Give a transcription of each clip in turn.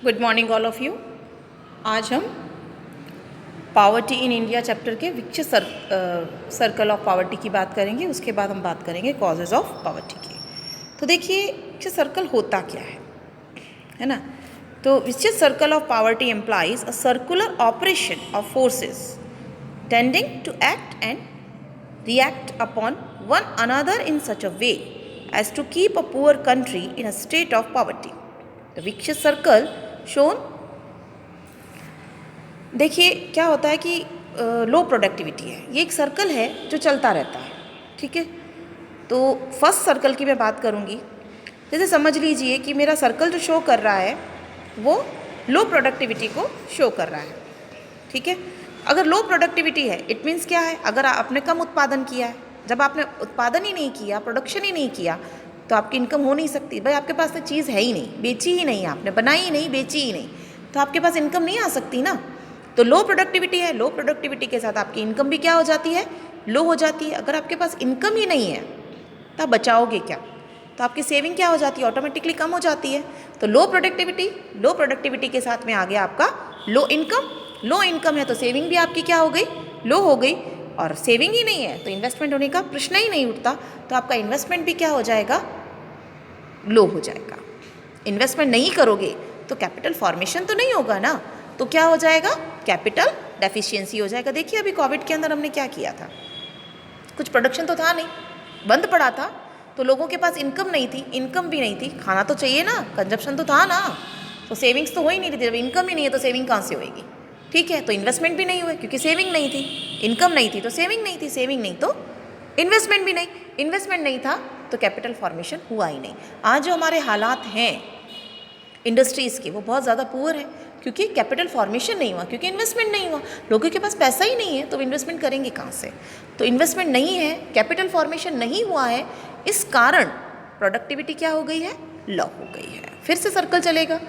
Good morning all of you. आज हम poverty in India chapter के विक्ष सर्कल ऑफ पावर्टी की बात करेंगे। उसके बाद हम बात करेंगे कॉजेज ऑफ पावर्टी की। तो देखिए विक्ष सर्कल होता क्या है ना। तो vicious circle of poverty employs a circular operation of forces tending to act and react upon one another in such a way as to keep a poor country in a state of poverty. The vicious circle shown, देखिए क्या होता है कि लो productivity है, ये एक circle है जो चलता रहता है। ठीक है, तो फर्स्ट सर्कल की मैं बात करूँगी। जैसे समझ लीजिए कि मेरा सर्कल जो शो कर रहा है वो लो प्रोडक्टिविटी को शो कर रहा है। ठीक है, अगर लो प्रोडक्टिविटी है इट मीन्स क्या है, अगर आपने कम उत्पादन किया है, जब आपने उत्पादन ही नहीं किया, प्रोडक्शन ही नहीं किया, तो आपकी इनकम हो नहीं सकती। भाई आपके पास तो चीज़ है ही नहीं, बेची ही नहीं, आपने बनाई ही नहीं, बेची ही नहीं, तो आपके पास इनकम नहीं आ सकती ना। तो लो प्रोडक्टिविटी है, लो प्रोडक्टिविटी के साथ आपकी इनकम भी क्या हो जाती है, लो हो जाती है। अगर आपके पास इनकम ही नहीं है तो आप बचाओगे क्या, तो आपकी सेविंग क्या हो जाती है, ऑटोमेटिकली कम हो जाती है। तो लो प्रोडक्टिविटी के साथ में आ गया आपका लो इनकम। लो इनकम है तो सेविंग भी आपकी क्या हो गई, लो हो गई। और सेविंग ही नहीं है तो इन्वेस्टमेंट होने का प्रश्न ही नहीं उठता, तो आपका इन्वेस्टमेंट भी क्या हो जाएगा, लो हो जाएगा। इन्वेस्टमेंट नहीं करोगे तो कैपिटल फॉर्मेशन तो नहीं होगा ना, तो क्या हो जाएगा, कैपिटल डेफिशिएंसी हो जाएगा। देखिए अभी कोविड के अंदर हमने क्या किया था, कुछ प्रोडक्शन तो था नहीं, बंद पड़ा था, तो लोगों के पास इनकम नहीं थी, इनकम भी नहीं थी, खाना तो चाहिए ना, कंजप्शन तो था ना, तो सेविंग्स तो हो ही नहीं रही थी। जब इनकम ही नहीं है तो सेविंग कहाँ से होएगी। ठीक है, तो इन्वेस्टमेंट भी नहीं हुए क्योंकि सेविंग नहीं थी, इनकम नहीं थी तो सेविंग नहीं थी, सेविंग नहीं तो इन्वेस्टमेंट भी नहीं, इन्वेस्टमेंट नहीं था तो कैपिटल फॉर्मेशन हुआ ही नहीं। आज जो हमारे हालात हैं इंडस्ट्रीज़ के वो बहुत ज़्यादा पुअर है क्योंकि कैपिटल फॉर्मेशन नहीं हुआ, क्योंकि इन्वेस्टमेंट नहीं हुआ। लोगों के पास पैसा ही नहीं है तो इन्वेस्टमेंट करेंगे कहाँ से। तो इन्वेस्टमेंट नहीं है, कैपिटल फॉर्मेशन नहीं हुआ है, इस कारण प्रोडक्टिविटी क्या हो गई है, लो हो गई है। फिर से सर्कल चलेगा,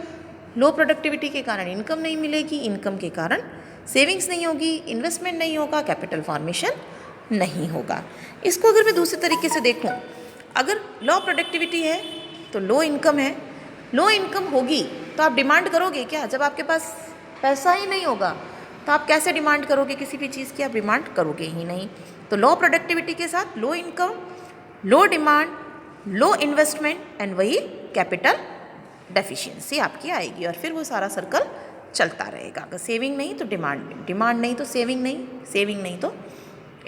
लो प्रोडक्टिविटी के कारण इनकम नहीं मिलेगी, इनकम के कारण सेविंग्स नहीं होगी, इन्वेस्टमेंट नहीं होगा, कैपिटल फॉर्मेशन नहीं होगा। इसको अगर मैं दूसरे तरीके से देखूं, अगर लो प्रोडक्टिविटी है तो लो इनकम है, लो इनकम होगी तो आप डिमांड करोगे क्या। जब आपके पास पैसा ही नहीं होगा तो आप कैसे डिमांड करोगे किसी भी चीज़ की, आप डिमांड करोगे ही नहीं। तो लो प्रोडक्टिविटी के साथ low income, low demand, low investment and वही कैपिटल डेफिशिएंसी आपकी आएगी और फिर वो सारा सर्कल चलता रहेगा। अगर सेविंग नहीं तो डिमांड, डिमांड नहीं तो सेविंग नहीं, सेविंग नहीं तो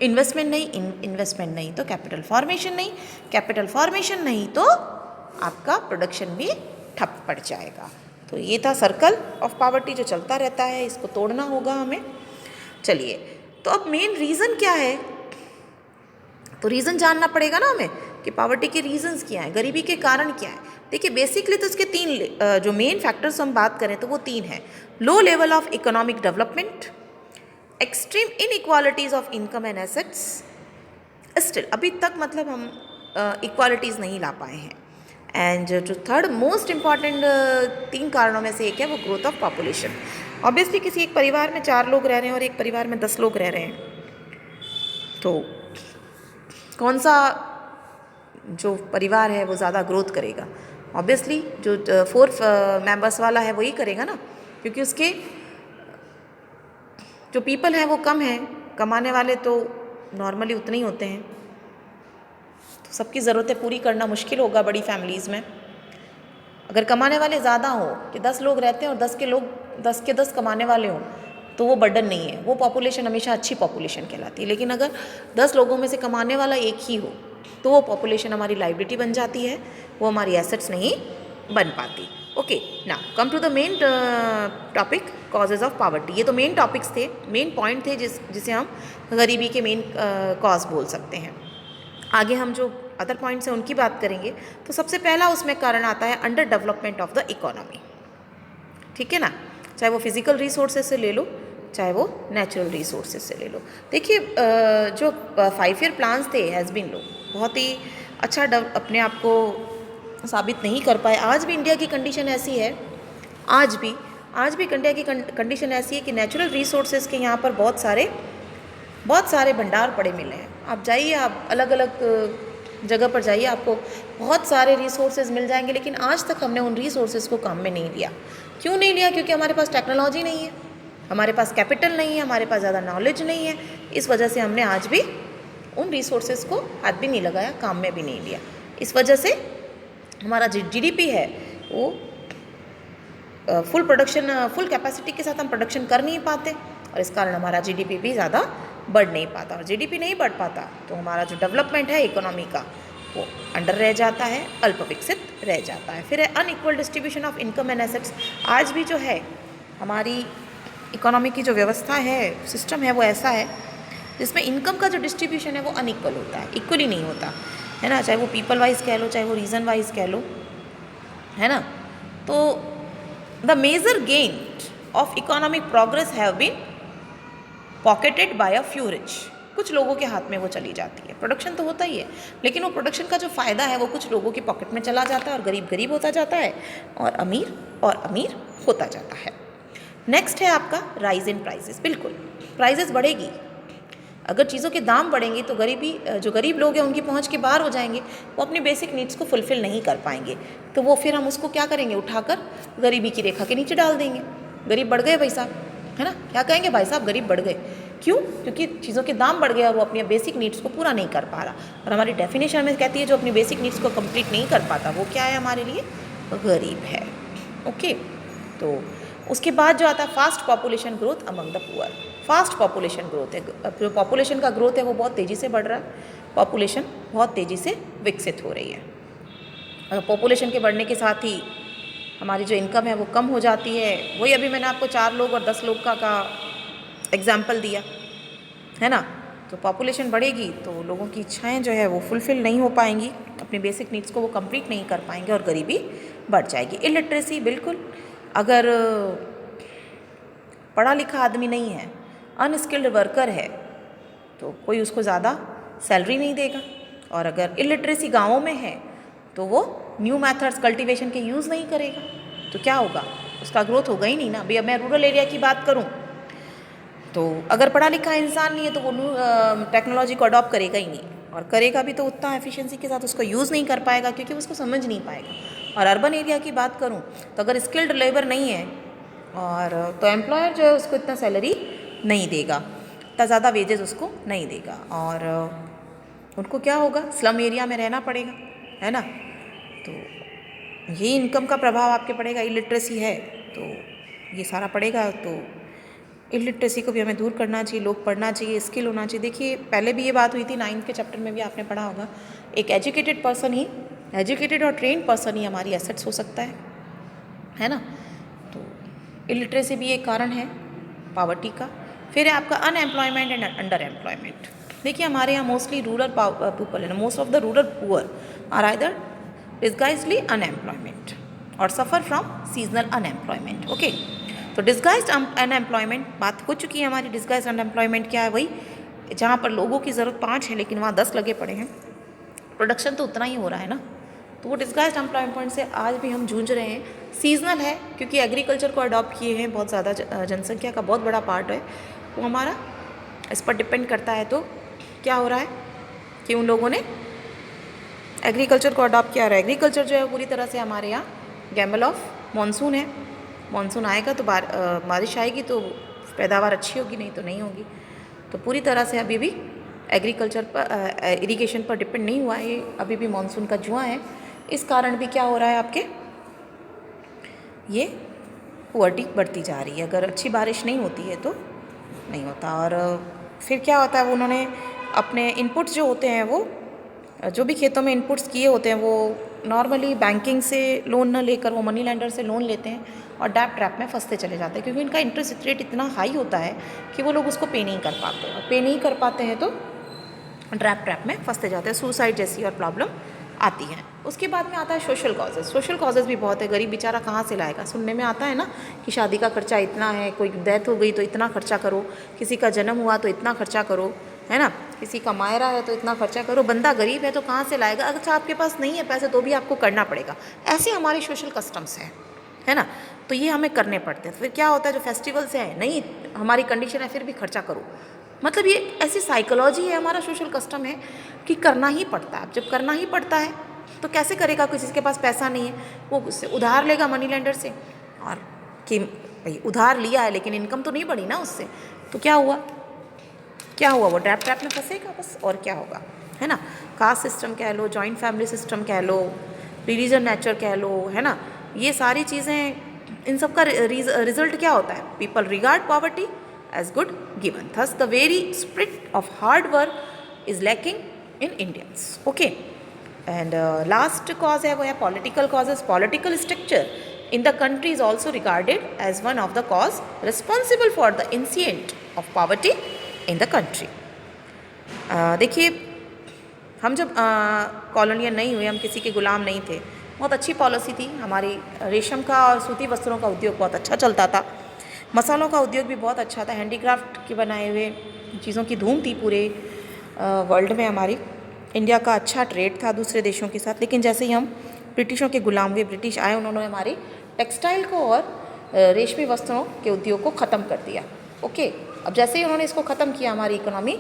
इन्वेस्टमेंट नहीं, इन्वेस्टमेंट नहीं तो कैपिटल फॉर्मेशन नहीं, कैपिटल फॉर्मेशन नहीं तो आपका प्रोडक्शन भी ठप पड़ जाएगा। तो ये था सर्कल ऑफ पावर्टी जो चलता रहता है, इसको तोड़ना होगा हमें। चलिए, तो अब मेन रीज़न क्या है, तो रीज़न जानना पड़ेगा ना हमें कि पावर्टी के रीजंस क्या है, गरीबी के कारण क्या है। देखिए बेसिकली तो इसके तीन जो मेन फैक्टर्स हम बात करें तो वो तीन हैं। Low level of economic development, extreme inequalities of income and assets. Still अभी तक मतलब हम इक्वालिटीज़ नहीं ला पाए हैं। एंड जो थर्ड मोस्ट इम्पॉर्टेंट तीन कारणों में से एक है वो ग्रोथ ऑफ पॉपुलेशन। ऑब्वियसली किसी एक परिवार में 4 लोग रह रहे हैं और एक परिवार में 10 लोग रह रहे हैं, तो कौन सा जो परिवार है वो ज़्यादा ग्रोथ करेगा। ऑब्वियसली जो 4 मेंबर्स वाला है वही करेगा ना, क्योंकि उसके जो पीपल हैं वो कम हैं, कमाने वाले तो नॉर्मली उतने ही होते हैं, तो सबकी ज़रूरतें पूरी करना मुश्किल होगा बड़ी फैमिलीज़ में। अगर कमाने वाले ज़्यादा हो कि 10 लोग रहते हैं और 10 के 10 कमाने वाले हों तो वो बर्डन नहीं है, वो पॉपुलेशन हमेशा अच्छी पॉपुलेशन कहलाती है। लेकिन अगर 10 लोगों में से कमाने वाला एक ही हो तो वो पॉपुलेशन हमारी लाइबिलिटी बन जाती है, वो हमारी एसेट्स नहीं बन पाती। Okay, now come to the main topic, causes of poverty. ये तो मेन टॉपिक्स थे, मेन पॉइंट थे जिसे हम गरीबी के मेन कॉज बोल सकते हैं। आगे हम जो अदर पॉइंट्स हैं उनकी बात करेंगे। तो सबसे पहला उसमें कारण आता है under development of the economy. ठीक है ना, चाहे वो फिजिकल रिसोर्सेज से ले लो, चाहे वो नेचुरल रिसोर्सेज से ले लो। देखिए जो 5 ईयर प्लान्स थे हैज़ बीन लो, बहुत ही अच्छा अपने आप को साबित नहीं कर पाए। आज भी इंडिया की कंडीशन ऐसी है, आज भी इंडिया की कंडीशन ऐसी है कि नेचुरल रिसोर्सेज के यहाँ पर बहुत सारे भंडार पड़े मिले हैं। आप जाइए, आप अलग अलग जगह पर जाइए, आपको बहुत सारे रिसोर्सेज मिल जाएंगे, लेकिन आज तक हमने उन रिसोर्सेज को काम में नहीं लिया। क्यों नहीं लिया? क्योंकि हमारे पास टेक्नोलॉजी नहीं है, हमारे पास कैपिटल नहीं है, हमारे पास ज़्यादा नॉलेज नहीं है। इस वजह से हमने आज भी उन रिसोर्सेज को हाथ भी नहीं लगाया, काम में भी नहीं लिया। इस वजह से हमारा जीडीपी है वो फुल कैपेसिटी के साथ हम प्रोडक्शन कर नहीं पाते, और इस कारण हमारा जीडीपी भी ज़्यादा बढ़ नहीं पाता। और जीडीपी नहीं बढ़ पाता तो हमारा जो डेवलपमेंट है इकोनॉमी का वो अंडर रह जाता है, अल्प विकसित रह जाता है। फिर है unequal distribution of income and assets. आज भी जो है हमारी इकोनॉमी की जो व्यवस्था है, सिस्टम है, वो ऐसा है जिसमें इनकम का जो डिस्ट्रीब्यूशन है वो अनइक्वल होता है, इक्वली नहीं होता है ना। चाहे वो पीपल वाइज कह लो, चाहे वो रीजन वाइज कह लो, है ना। तो the major gain of economic progress have been pocketed by a few rich. कुछ लोगों के हाथ में वो चली जाती है। प्रोडक्शन तो होता ही है, लेकिन वो प्रोडक्शन का जो फ़ायदा है वो कुछ लोगों के पॉकेट में चला जाता है, और गरीब गरीब होता जाता है और अमीर होता जाता है। नेक्स्ट है आपका राइज इन प्राइजेस। बिल्कुल प्राइजेस बढ़ेगी, अगर चीज़ों के दाम बढ़ेंगे तो जो गरीब लोग हैं उनकी पहुंच के बाहर हो जाएंगे, वो अपनी बेसिक नीड्स को फुलफ़िल नहीं कर पाएंगे। तो वो फिर हम उसको क्या करेंगे, उठाकर गरीबी की रेखा के नीचे डाल देंगे। गरीब बढ़ गए भाई साहब, है ना, क्या कहेंगे, भाई साहब गरीब बढ़ गए। क्यों? क्योंकि चीज़ों के दाम बढ़ गए और वो अपनी बेसिक नीड्स को पूरा नहीं कर पा रहा। और हमारी डेफिनेशन में कहती है जो अपनी बेसिक नीड्स को कंप्लीट नहीं कर पाता वो क्या है हमारे लिए, गरीब है। ओके, तो उसके बाद जो आता है fast population growth among the poor. Fast population growth है, जो पॉपुलेशन का ग्रोथ है वो बहुत तेज़ी से बढ़ रहा है, पॉपुलेशन बहुत तेज़ी से विकसित हो रही है। पॉपुलेशन के बढ़ने के साथ ही हमारी जो इनकम है वो कम हो जाती है। वही अभी मैंने आपको 4 लोग और 10 लोग का एग्जाम्पल दिया, है ना। तो पॉपुलेशन बढ़ेगी तो लोगों की इच्छाएं जो है वो फुलफ़िल नहीं हो पाएंगी, अपनी बेसिक नीड्स को वो कंप्लीट नहीं कर पाएंगे और गरीबी बढ़ जाएगी। इलिटरेसी, बिल्कुल, अगर पढ़ा लिखा आदमी नहीं है, अनस्किल्ड वर्कर है, तो कोई उसको ज़्यादा सैलरी नहीं देगा। और अगर इलिटरेसी गाँवों में है तो वो न्यू मेथड्स कल्टीवेशन के यूज़ नहीं करेगा, तो क्या होगा, उसका ग्रोथ होगा ही नहीं ना। अभी अब मैं रूरल एरिया की बात करूँ तो अगर पढ़ा लिखा इंसान नहीं है तो वो टेक्नोलॉजी को अडॉप्ट करेगा ही नहीं, और करेगा भी तो उतना एफिशिएंसी के साथ उसको यूज़ नहीं कर पाएगा क्योंकि उसको समझ नहीं पाएगा। और अर्बन एरिया की बात करूँ तो अगर स्किल्ड लेबर नहीं है और तो एम्प्लॉयर जो है उसको इतना सैलरी नहीं देगा, इतना ज़्यादा वेजेस उसको नहीं देगा, और उनको क्या होगा, स्लम एरिया में रहना पड़ेगा, है ना। तो ये इनकम का प्रभाव आपके पड़ेगा। इलिटरेसी है तो ये सारा पड़ेगा। तो इलिटरेसी को भी हमें दूर करना चाहिए, लोग पढ़ना चाहिए, स्किल होना चाहिए। देखिए पहले भी ये बात हुई थी, 9th के चैप्टर में भी आपने पढ़ा होगा, एक एजुकेटेड पर्सन ही, एजुकेटेड और ट्रेन्ड पर्सन ही हमारी एसेट्स हो सकता है ना। तो इलिटरेसी भी एक कारण है पॉवर्टी का। फिर है आपका अनएम्प्लॉयमेंट एंड अंडर एम्प्लॉयमेंट। देखिए हमारे यहाँ मोस्टली रूरल पीपल है, most of the rural poor are either disguisedly unemployment और suffer from seasonal unemployment. Okay, तो डिस्गाइज्ड अनएम्प्लॉयमेंट बात हो चुकी है हमारी। डिस्गाइज्ड अनएम्प्लॉयमेंट क्या है, वही जहाँ पर लोगों की ज़रूरत 5 है लेकिन वहाँ 10 लगे पड़े हैं, प्रोडक्शन तो उतना ही हो रहा है ना। तो वो डिस्गाइज्ड एम्प्लॉयमेंट से आज भी हम जूझ रहे हैं। सीजनल है क्योंकि एग्रीकल्चर को अडॉप्ट किए हैं, बहुत ज़्यादा जनसंख्या का बहुत बड़ा पार्ट है वो हमारा इस पर डिपेंड करता है। तो क्या हो रहा है कि उन लोगों ने एग्रीकल्चर को अडॉप्ट किया, और एग्रीकल्चर जो है पूरी तरह से हमारे यहाँ गैम्बल ऑफ मानसून है। मानसून आएगा तो बारिश आएगी तो पैदावार अच्छी होगी, नहीं तो नहीं होगी। तो पूरी तरह से अभी भी एग्रीकल्चर पर इरिगेशन पर डिपेंड नहीं हुआ है, अभी भी मानसून का जुआ है। इस कारण भी क्या हो रहा है आपके, ये पुअर्टी बढ़ती जा रही है। अगर अच्छी बारिश नहीं होती है तो नहीं होता। और फिर क्या होता है, उन्होंने अपने इनपुट्स जो होते हैं वो जो भी खेतों में इनपुट्स किए होते हैं वो नॉर्मली बैंकिंग से लोन न लेकर वो मनी लेंडर से लोन लेते हैं और डैप ट्रैप में फंसते चले जाते हैं, क्योंकि इनका इंटरेस्ट रेट इतना हाई होता है कि वो लोग उसको पे नहीं कर पाते, और पे नहीं कर पाते हैं तो डैप ट्रैप में फंसते जाते हैं, सुसाइड जैसी और प्रॉब्लम आती है। उसके बाद में आता है सोशल कॉजेज़। सोशल कॉजेज़ भी बहुत है, गरीब बेचारा कहाँ से लाएगा। सुनने में आता है ना कि शादी का खर्चा इतना है, कोई डेथ हो गई तो इतना खर्चा करो, किसी का जन्म हुआ तो इतना खर्चा करो, है ना, किसी का मायरा है तो इतना खर्चा करो। बंदा गरीब है तो कहाँ से लाएगा, अच्छा आपके पास नहीं है पैसे तो भी आपको करना पड़ेगा। ऐसे हमारे सोशल कस्टम्स हैं, है ना, तो ये हमें करने पड़ते हैं। फिर क्या होता है, जो फेस्टिवल्स हैं, नहीं हमारी कंडीशन है फिर भी खर्चा करो, मतलब ये ऐसी साइकोलॉजी है, हमारा सोशल कस्टम है कि करना ही पड़ता है। जब करना ही पड़ता है तो कैसे करेगा, किसी के पास पैसा नहीं है वो उससे उधार लेगा मनी लेंडर से, और कि भाई उधार लिया है लेकिन इनकम तो नहीं बढ़ी ना उससे, तो क्या हुआ, क्या हुआ, वो ट्रैप ट्रैप में फंसेगा बस, और क्या होगा, है ना। कास्ट सिस्टम कह लो, जॉइंट फैमिली सिस्टम कह लो, रिलीजन नेचर कह लो, है ना, ये सारी चीज़ें, इन सब का रिजल्ट क्या होता है, people regard poverty as good given, thus the very spirit of hard work is lacking in Indians. Okay, and last cause है वो है political causes. Political structure in the country is also regarded as one of the cause responsible for the incidence of poverty in the country। देखिए, हम जब colonial नहीं हुए, हम किसी के गुलाम नहीं थे, बहुत अच्छी पॉलिसी थी हमारी, रेशम का और सूती वस्त्रों का उद्योग बहुत अच्छा चलता था, मसालों का उद्योग भी बहुत अच्छा था, हैंडीक्राफ्ट के बनाए हुए चीज़ों की धूम थी पूरे वर्ल्ड में, हमारी इंडिया का अच्छा ट्रेड था दूसरे देशों के साथ। लेकिन जैसे ही हम ब्रिटिशों के गुलाम हुए, ब्रिटिश आए, उन्होंने हमारे टेक्सटाइल को और रेशमी वस्त्रों के उद्योग को ख़त्म कर दिया। ओके, अब जैसे ही उन्होंने इसको ख़त्म किया, हमारी इकोनॉमी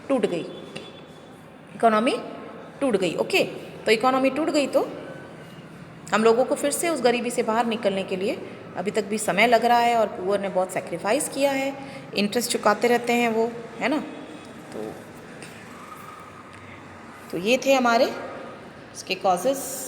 टूट गई, इकोनॉमी टूट गई। ओके, तो इकोनॉमी टूट गई तो हम लोगों को फिर से उस गरीबी से बाहर निकलने के लिए अभी तक भी समय लग रहा है, और पुअर ने बहुत सेक्रीफाइस किया है, इंटरेस्ट चुकाते रहते हैं वो, है ना। तो ये थे हमारे इसके कॉजेज़।